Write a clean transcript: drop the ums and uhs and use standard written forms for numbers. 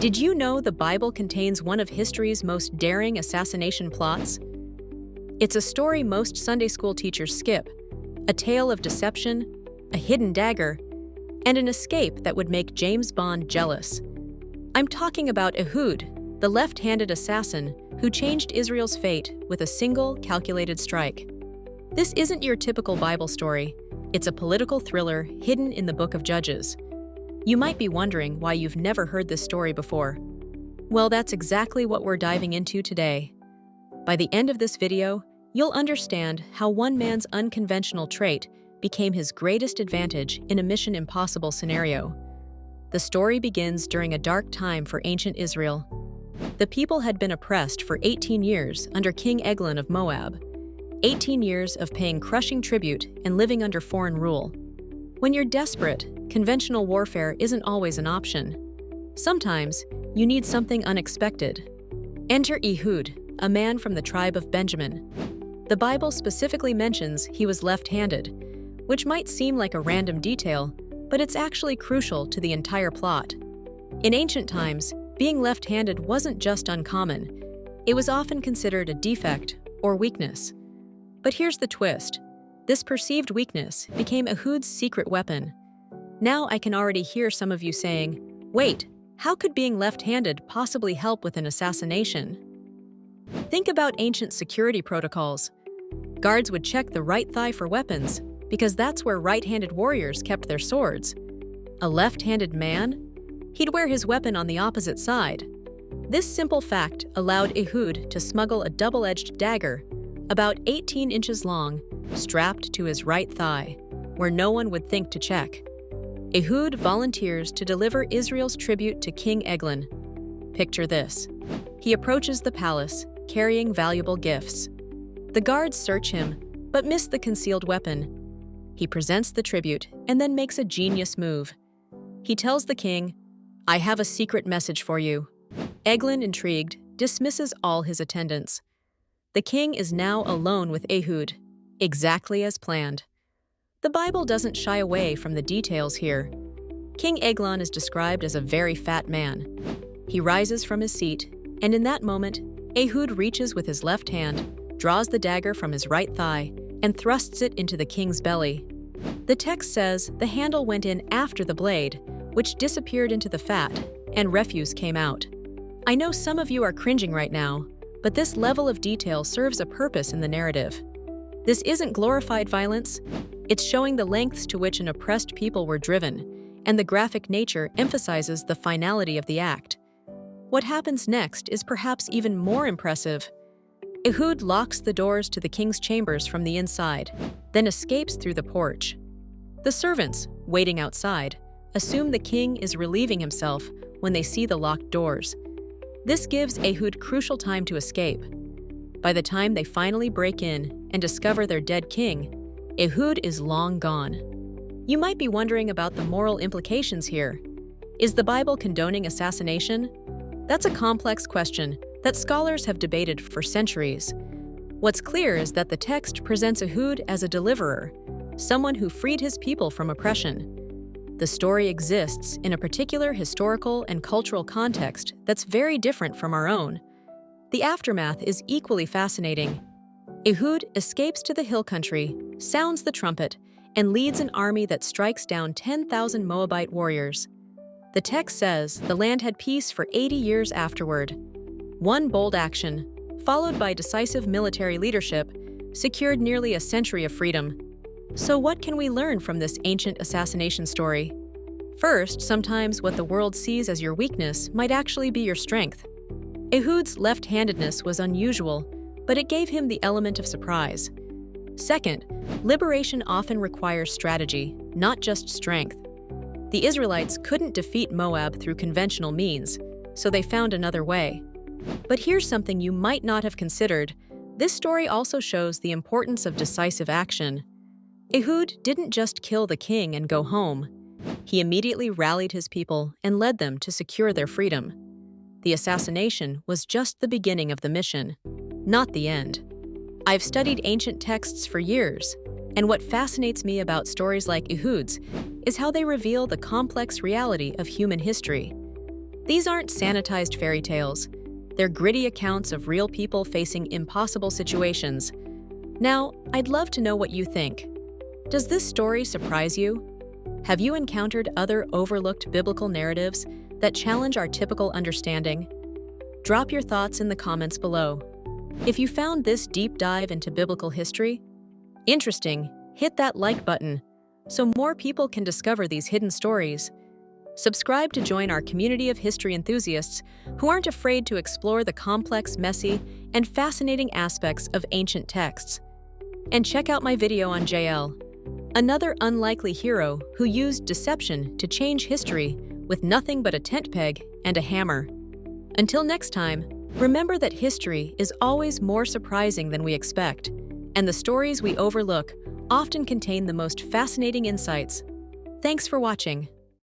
Did you know the Bible contains one of history's most daring assassination plots? It's a story most Sunday school teachers skip, a tale of deception, a hidden dagger, and an escape that would make James Bond jealous. I'm talking about Ehud, the left-handed assassin who changed Israel's fate with a single calculated strike. This isn't your typical Bible story. It's a political thriller hidden in the Book of Judges. You might be wondering why you've never heard this story before. Well, that's exactly what we're diving into today. By the end of this video, you'll understand how one man's unconventional trait became his greatest advantage in a Mission Impossible scenario. The story begins during a dark time for ancient Israel. The people had been oppressed for 18 years under King Eglon of Moab. 18 years of paying crushing tribute and living under foreign rule. When you're desperate, conventional warfare isn't always an option. Sometimes, you need something unexpected. Enter Ehud, a man from the tribe of Benjamin. The Bible specifically mentions he was left-handed, which might seem like a random detail, but it's actually crucial to the entire plot. In ancient times, being left-handed wasn't just uncommon. It was often considered a defect or weakness. But here's the twist. This perceived weakness became Ehud's secret weapon. Now I can already hear some of you saying, wait, how could being left-handed possibly help with an assassination? Think about ancient security protocols. Guards would check the right thigh for weapons, because that's where right-handed warriors kept their swords. A left-handed man? He'd wear his weapon on the opposite side. This simple fact allowed Ehud to smuggle a double-edged dagger, about 18 inches long, strapped to his right thigh, where no one would think to check. Ehud volunteers to deliver Israel's tribute to King Eglon. Picture this. He approaches the palace, carrying valuable gifts. The guards search him, but miss the concealed weapon. He presents the tribute and then makes a genius move. He tells the king, "I have a secret message for you." Eglon, intrigued, dismisses all his attendants. The king is now alone with Ehud, exactly as planned. The Bible doesn't shy away from the details here. King Eglon is described as a very fat man. He rises from his seat, and in that moment, Ehud reaches with his left hand, draws the dagger from his right thigh, and thrusts it into the king's belly. The text says the handle went in after the blade, which disappeared into the fat, and refuse came out. I know some of you are cringing right now, but this level of detail serves a purpose in the narrative. This isn't glorified violence. It's showing the lengths to which an oppressed people were driven, and the graphic nature emphasizes the finality of the act. What happens next is perhaps even more impressive. Ehud locks the doors to the king's chambers from the inside, then escapes through the porch. The servants, waiting outside, assume the king is relieving himself when they see the locked doors. This gives Ehud crucial time to escape. By the time they finally break in and discover their dead king, Ehud is long gone. You might be wondering about the moral implications here. Is the Bible condoning assassination? That's a complex question that scholars have debated for centuries. What's clear is that the text presents Ehud as a deliverer, someone who freed his people from oppression. The story exists in a particular historical and cultural context that's very different from our own. The aftermath is equally fascinating. Ehud escapes to the hill country, sounds the trumpet, and leads an army that strikes down 10,000 Moabite warriors. The text says the land had peace for 80 years afterward. One bold action, followed by decisive military leadership, secured nearly a century of freedom. So what can we learn from this ancient assassination story? First, sometimes what the world sees as your weakness might actually be your strength. Ehud's left-handedness was unusual, but it gave him the element of surprise. Second, liberation often requires strategy, not just strength. The Israelites couldn't defeat Moab through conventional means, so they found another way. But here's something you might not have considered. This story also shows the importance of decisive action. Ehud didn't just kill the king and go home. He immediately rallied his people and led them to secure their freedom. The assassination was just the beginning of the mission, not the end. I've studied ancient texts for years, and what fascinates me about stories like Ehud's is how they reveal the complex reality of human history. These aren't sanitized fairy tales. They're gritty accounts of real people facing impossible situations. Now, I'd love to know what you think. Does this story surprise you? Have you encountered other overlooked biblical narratives that challenge our typical understanding? Drop your thoughts in the comments below. If you found this deep dive into biblical history interesting, hit that like button so more people can discover these hidden stories. Subscribe to join our community of history enthusiasts who aren't afraid to explore the complex, messy, and fascinating aspects of ancient texts. And check out my video on Jael, another unlikely hero who used deception to change history with nothing but a tent peg and a hammer. Until next time, remember that history is always more surprising than we expect, and the stories we overlook often contain the most fascinating insights. Thanks for watching.